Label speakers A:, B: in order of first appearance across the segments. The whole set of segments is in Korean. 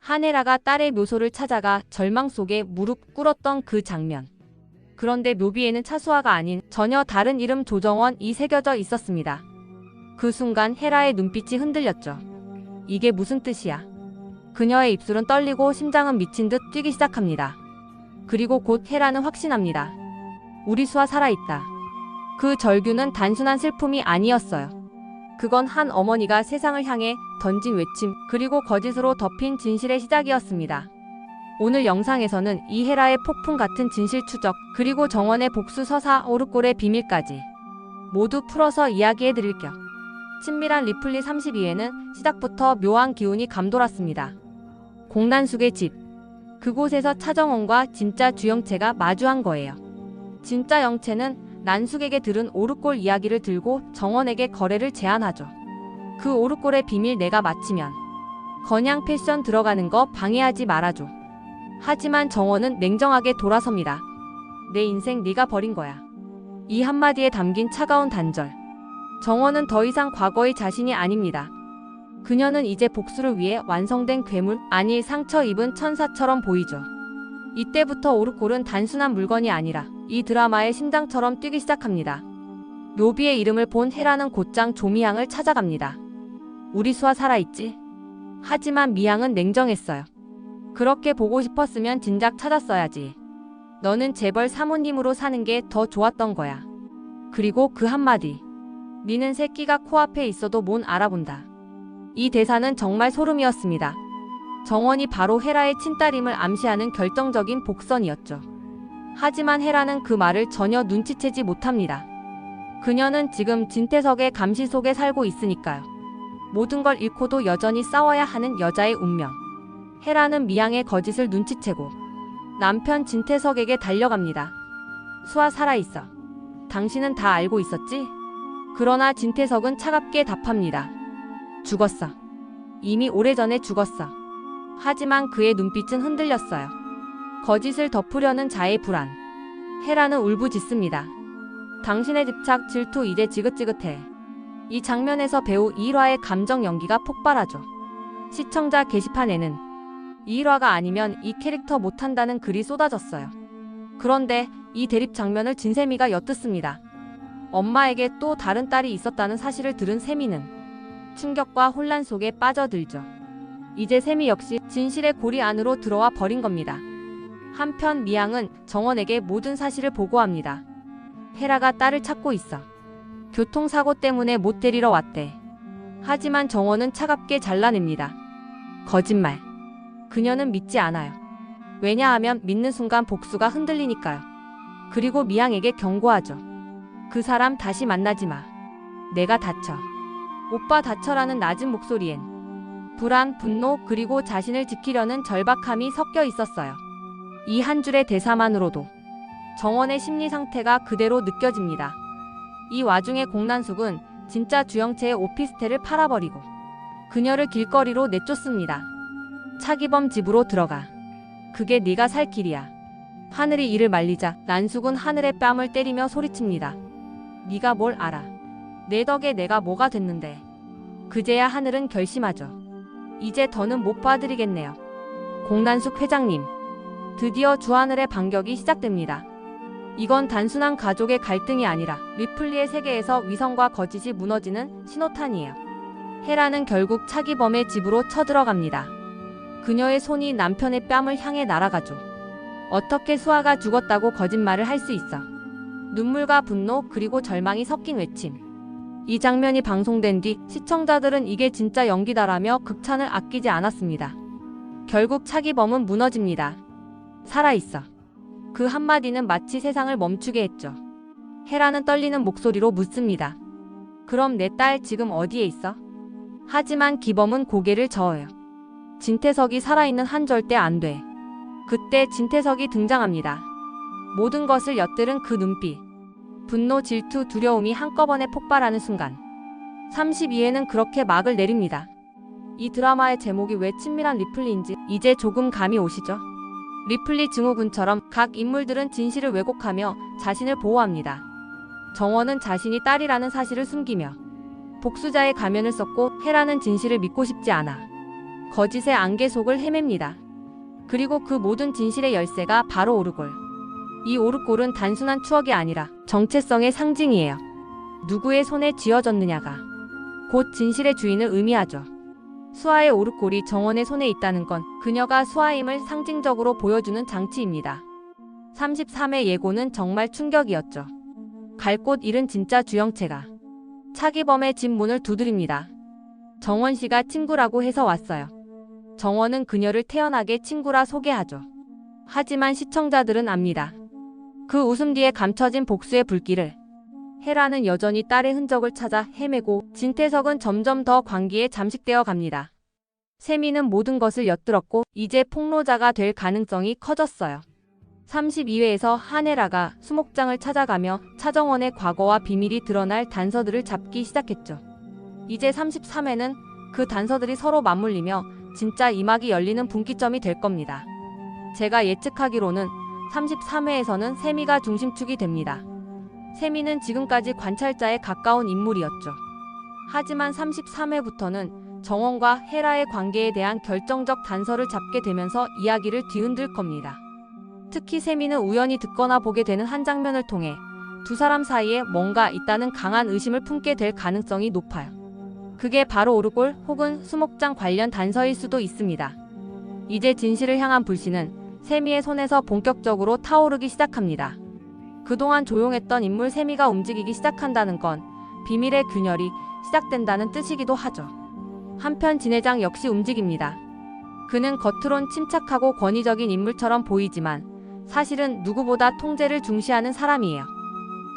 A: 한혜라가 딸의 묘소를 찾아가 절망 속에 무릎 꿇었던 그 장면. 그런데 묘비에는 차수아가 아닌 전혀 다른 이름 조정원이 새겨져 있었습니다. 그 순간 헤라의 눈빛이 흔들렸죠. 이게 무슨 뜻이야? 그녀의 입술은 떨리고 심장은 미친 듯 뛰기 시작합니다. 그리고 곧 헤라는 확신합니다. 우리 수아 살아있다. 그 절규는 단순한 슬픔이 아니었어요. 그건 한 어머니가 세상을 향해 던진 외침, 그리고 거짓으로 덮인 진실의 시작이었습니다. 오늘 영상에서는 이 헤라의 폭풍 같은 진실 추적, 그리고 정원의 복수 서사 오르골의 비밀까지 모두 풀어서 이야기해드릴게요. 친밀한 리플리 32회는 시작부터 묘한 기운이 감돌았습니다. 공난숙의 집. 그곳에서 차정원과 진짜 주영채가 마주한 거예요. 진짜 영채는 난숙에게 들은 오르골 이야기를 들고 정원에게 거래를 제안하죠. 그 오르골의 비밀 내가 맞히면 건양 패션 들어가는 거 방해하지 말아줘. 하지만 정원은 냉정하게 돌아섭니다. 내 인생 네가 버린 거야. 이 한마디에 담긴 차가운 단절. 정원은 더 이상 과거의 자신이 아닙니다. 그녀는 이제 복수를 위해 완성된 괴물, 아니 상처 입은 천사처럼 보이죠. 이때부터 오르골은 단순한 물건이 아니라 이 드라마의 심장처럼 뛰기 시작합니다. 묘비의 이름을 본 헤라는 곧장 조미향을 찾아갑니다. 우리 수아 살아있지? 하지만 미향은 냉정했어요. 그렇게 보고 싶었으면 진작 찾았어야지. 너는 재벌 사모님으로 사는 게 더 좋았던 거야. 그리고 그 한마디. 니는 새끼가 코앞에 있어도 못 알아본다. 이 대사는 정말 소름이었습니다. 정원이 바로 헤라의 친딸임을 암시하는 결정적인 복선이었죠. 하지만 헤라는 그 말을 전혀 눈치채지 못합니다. 그녀는 지금 진태석의 감시 속에 살고 있으니까요. 모든 걸 잃고도 여전히 싸워야 하는 여자의 운명. 헤라는 미향의 거짓을 눈치채고 남편 진태석에게 달려갑니다. 수아 살아있어. 당신은 다 알고 있었지? 그러나 진태석은 차갑게 답합니다. 죽었어. 이미 오래전에 죽었어. 하지만 그의 눈빛은 흔들렸어요. 거짓을 덮으려는 자의 불안. 헤라는 울부짖습니다. 당신의 집착, 질투 이제 지긋지긋해. 이 장면에서 배우 이일화의 감정 연기가 폭발하죠. 시청자 게시판에는 이일화가 아니면 이 캐릭터 못한다는 글이 쏟아졌어요. 그런데 이 대립 장면을 진세미가 엿듣습니다. 엄마에게 또 다른 딸이 있었다는 사실을 들은 세미는 충격과 혼란 속에 빠져들죠. 이제 세미 역시 진실의 고리 안으로 들어와 버린 겁니다. 한편 미향은 정원에게 모든 사실을 보고합니다. 헤라가 딸을 찾고 있어. 교통사고 때문에 못 데리러 왔대. 하지만 정원은 차갑게 잘라냅니다. 거짓말. 그녀는 믿지 않아요. 왜냐하면 믿는 순간 복수가 흔들리니까요. 그리고 미향에게 경고하죠. 그 사람 다시 만나지 마. 내가 다쳐. 오빠 다쳐라는 낮은 목소리엔 불안, 분노, 그리고 자신을 지키려는 절박함이 섞여 있었어요. 이 한 줄의 대사만으로도 정원의 심리 상태가 그대로 느껴집니다. 이 와중에 공난숙은 진짜 주영채의 오피스텔을 팔아버리고 그녀를 길거리로 내쫓습니다. 차기범 집으로 들어가. 그게 네가 살 길이야. 하늘이 이를 말리자 난숙은 하늘의 뺨을 때리며 소리칩니다. 네가 뭘 알아. 내 덕에 내가 뭐가 됐는데. 그제야 하늘은 결심하죠. 이제 더는 못 봐드리겠네요. 공난숙 회장님. 드디어 주하늘의 반격이 시작됩니다. 이건 단순한 가족의 갈등이 아니라 리플리의 세계에서 위선과 거짓이 무너지는 신호탄이에요. 헤라는 결국 차기범의 집으로 쳐들어갑니다. 그녀의 손이 남편의 뺨을 향해 날아가죠. 어떻게 수아가 죽었다고 거짓말을 할 수 있어. 눈물과 분노 그리고 절망이 섞인 외침. 이 장면이 방송된 뒤 시청자들은 이게 진짜 연기다라며 극찬을 아끼지 않았습니다. 결국 차기범은 무너집니다. 살아있어. 그 한마디는 마치 세상을 멈추게 했죠. 헤라는 떨리는 목소리로 묻습니다. 그럼 내 딸 지금 어디에 있어? 하지만 기범은 고개를 저어요. 진태석이 살아있는 한 절대 안 돼. 그때 진태석이 등장합니다. 모든 것을 엿들은 그 눈빛. 분노, 질투, 두려움이 한꺼번에 폭발하는 순간 32회는 그렇게 막을 내립니다. 이 드라마의 제목이 왜 친밀한 리플리인지 이제 조금 감이 오시죠? 리플리 증후군처럼 각 인물들은 진실을 왜곡하며 자신을 보호합니다. 정원은 자신이 딸이라는 사실을 숨기며 복수자의 가면을 썼고 헤라는 진실을 믿고 싶지 않아 거짓의 안개 속을 헤맵니다. 그리고 그 모든 진실의 열쇠가 바로 오르골. 이 오르골은 단순한 추억이 아니라 정체성의 상징이에요. 누구의 손에 쥐어졌느냐가 곧 진실의 주인을 의미하죠. 수아의 오르골이 정원의 손에 있다는 건 그녀가 수아임을 상징적으로 보여주는 장치입니다. 33회 예고는 정말 충격이었죠. 갈 곳 잃은 진짜 주영채가 차기범의 집 문을 두드립니다. 정원 씨가 친구라고 해서 왔어요. 정원은 그녀를 태연하게 친구라 소개하죠. 하지만 시청자들은 압니다. 그 웃음 뒤에 감춰진 복수의 불길을. 헤라는 여전히 딸의 흔적을 찾아 헤매고 진태석은 점점 더 광기에 잠식되어 갑니다. 세미는 모든 것을 엿들었고 이제 폭로자가 될 가능성이 커졌어요. 32회에서 한혜라가 수목장을 찾아가며 차정원의 과거와 비밀이 드러날 단서들을 잡기 시작했죠. 이제 33회는 그 단서들이 서로 맞물리며 진짜 이막이 열리는 분기점이 될 겁니다. 제가 예측하기로는 33회에서는 세미가 중심축이 됩니다. 세미는 지금까지 관찰자에 가까운 인물이었죠. 하지만 33회부터는 정원과 헤라의 관계에 대한 결정적 단서를 잡게 되면서 이야기를 뒤흔들 겁니다. 특히 세미는 우연히 듣거나 보게 되는 한 장면을 통해 두 사람 사이에 뭔가 있다는 강한 의심을 품게 될 가능성이 높아요. 그게 바로 오르골 혹은 수목장 관련 단서일 수도 있습니다. 이제 진실을 향한 불씨는 세미의 손에서 본격적으로 타오르기 시작합니다. 그동안 조용했던 인물 세미가 움직이기 시작한다는 건 비밀의 균열이 시작된다는 뜻이기도 하죠. 한편 진회장 역시 움직입니다. 그는 겉으론 침착하고 권위적인 인물처럼 보이지만 사실은 누구보다 통제를 중시하는 사람이에요.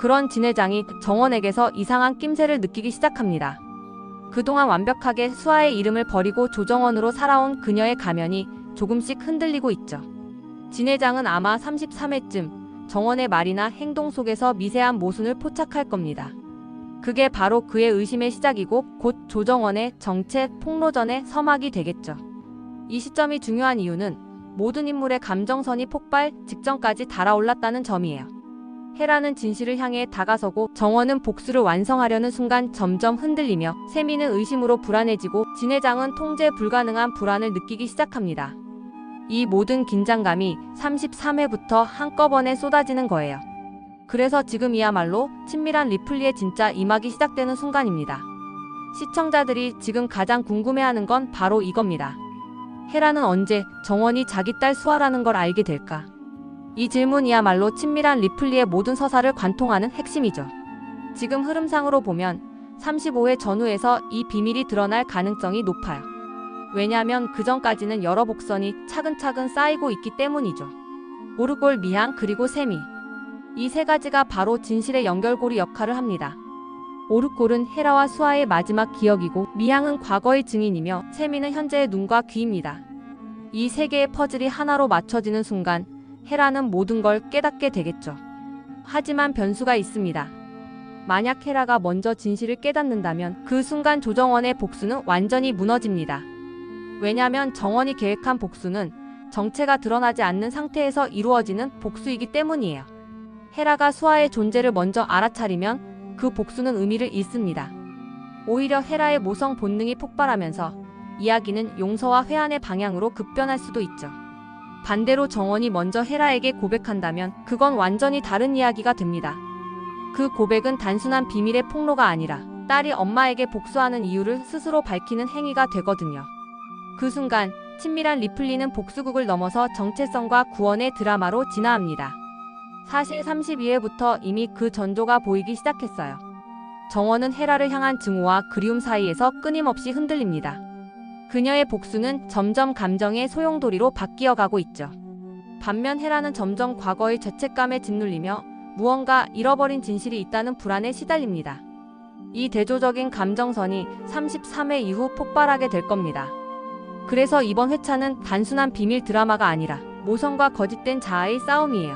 A: 그런 진회장이 정원에게서 이상한 낌새를 느끼기 시작합니다. 그동안 완벽하게 수아의 이름을 버리고 조정원으로 살아온 그녀의 가면이 조금씩 흔들리고 있죠. 진회장은 아마 33회쯤 정원의 말이나 행동 속에서 미세한 모순을 포착할 겁니다. 그게 바로 그의 의심의 시작이고 곧 조정원의 정체 폭로전의 서막이 되겠죠. 이 시점이 중요한 이유는 모든 인물의 감정선이 폭발 직전까지 달아올랐다는 점이에요. 헤라는 진실을 향해 다가서고 정원은 복수를 완성하려는 순간 점점 흔들리며 세미는 의심으로 불안해지고 진회장은 통제 불가능한 불안을 느끼기 시작합니다. 이 모든 긴장감이 33회부터 한꺼번에 쏟아지는 거예요. 그래서 지금이야말로 친밀한 리플리의 진짜 이막이 시작되는 순간입니다. 시청자들이 지금 가장 궁금해하는 건 바로 이겁니다. 헤라는 언제 정원이 자기 딸 수아라는 걸 알게 될까? 이 질문이야말로 친밀한 리플리의 모든 서사를 관통하는 핵심이죠. 지금 흐름상으로 보면 35회 전후에서 이 비밀이 드러날 가능성이 높아요. 왜냐하면 그 전까지는 여러 복선이 차근차근 쌓이고 있기 때문이죠. 오르골, 미향, 그리고 세미. 이 세 가지가 바로 진실의 연결고리 역할을 합니다. 오르골은 헤라와 수아의 마지막 기억이고 미향은 과거의 증인이며 세미는 현재의 눈과 귀입니다. 이 세 개의 퍼즐이 하나로 맞춰지는 순간 헤라는 모든 걸 깨닫게 되겠죠. 하지만 변수가 있습니다. 만약 헤라가 먼저 진실을 깨닫는다면 그 순간 조정원의 복수는 완전히 무너집니다. 왜냐하면 정원이 계획한 복수는 정체가 드러나지 않는 상태에서 이루어지는 복수이기 때문이에요. 헤라가 수아의 존재를 먼저 알아차리면 그 복수는 의미를 잃습니다. 오히려 헤라의 모성 본능이 폭발하면서 이야기는 용서와 회한의 방향으로 급변할 수도 있죠. 반대로 정원이 먼저 헤라에게 고백한다면 그건 완전히 다른 이야기가 됩니다. 그 고백은 단순한 비밀의 폭로가 아니라 딸이 엄마에게 복수하는 이유를 스스로 밝히는 행위가 되거든요. 그 순간 친밀한 리플리는 복수극을 넘어서 정체성과 구원의 드라마로 진화합니다. 사실 32회부터 이미 그 전조가 보이기 시작했어요. 정원은 헤라를 향한 증오와 그리움 사이에서 끊임없이 흔들립니다. 그녀의 복수는 점점 감정의 소용돌이로 바뀌어가고 있죠. 반면 헤라는 점점 과거의 죄책감에 짓눌리며 무언가 잃어버린 진실이 있다는 불안에 시달립니다. 이 대조적인 감정선이 33회 이후 폭발하게 될 겁니다. 그래서 이번 회차는 단순한 비밀 드라마가 아니라 모성과 거짓된 자아의 싸움이에요.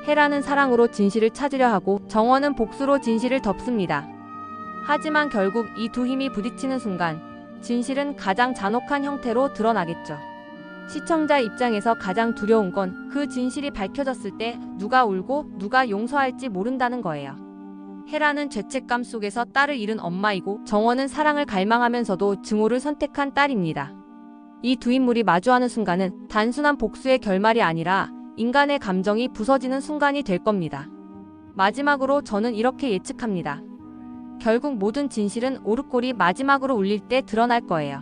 A: 헤라는 사랑으로 진실을 찾으려 하고 정원은 복수로 진실을 덮습니다. 하지만 결국 이 두 힘이 부딪히는 순간 진실은 가장 잔혹한 형태로 드러나겠죠. 시청자 입장에서 가장 두려운 건 그 진실이 밝혀졌을 때 누가 울고 누가 용서할지 모른다는 거예요. 헤라는 죄책감 속에서 딸을 잃은 엄마이고 정원은 사랑을 갈망하면서도 증오를 선택한 딸입니다. 이 두 인물이 마주하는 순간은 단순한 복수의 결말이 아니라 인간의 감정이 부서지는 순간이 될 겁니다. 마지막으로 저는 이렇게 예측합니다. 결국 모든 진실은 오르골이 마지막으로 울릴 때 드러날 거예요.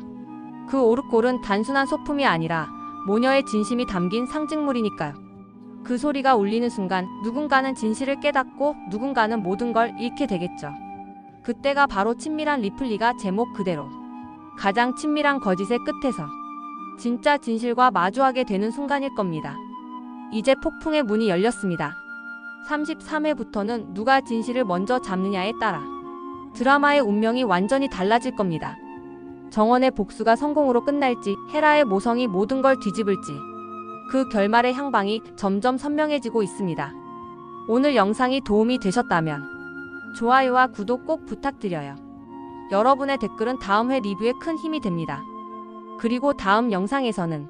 A: 그 오르골은 단순한 소품이 아니라 모녀의 진심이 담긴 상징물이니까요. 그 소리가 울리는 순간 누군가는 진실을 깨닫고 누군가는 모든 걸 잃게 되겠죠. 그때가 바로 친밀한 리플리가 제목 그대로 가장 친밀한 거짓의 끝에서 진짜 진실과 마주하게 되는 순간일 겁니다. 이제 폭풍의 문이 열렸습니다. 33회부터는 누가 진실을 먼저 잡느냐에 따라 드라마의 운명이 완전히 달라질 겁니다. 정원의 복수가 성공으로 끝날지 헤라의 모성이 모든 걸 뒤집을지 그 결말의 향방이 점점 선명해지고 있습니다. 오늘 영상이 도움이 되셨다면 좋아요와 구독 꼭 부탁드려요. 여러분의 댓글은 다음 회 리뷰에 큰 힘이 됩니다. 그리고 다음 영상에서는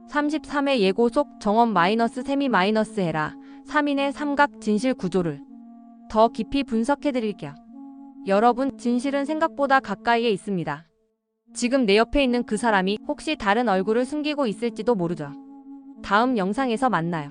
A: 33회 예고 속 정원 세미 헤라 3인의 삼각 진실 구조를 더 깊이 분석해드릴게요. 여러분, 진실은 생각보다 가까이에 있습니다. 지금 내 옆에 있는 그 사람이 혹시 다른 얼굴을 숨기고 있을지도 모르죠. 다음 영상에서 만나요.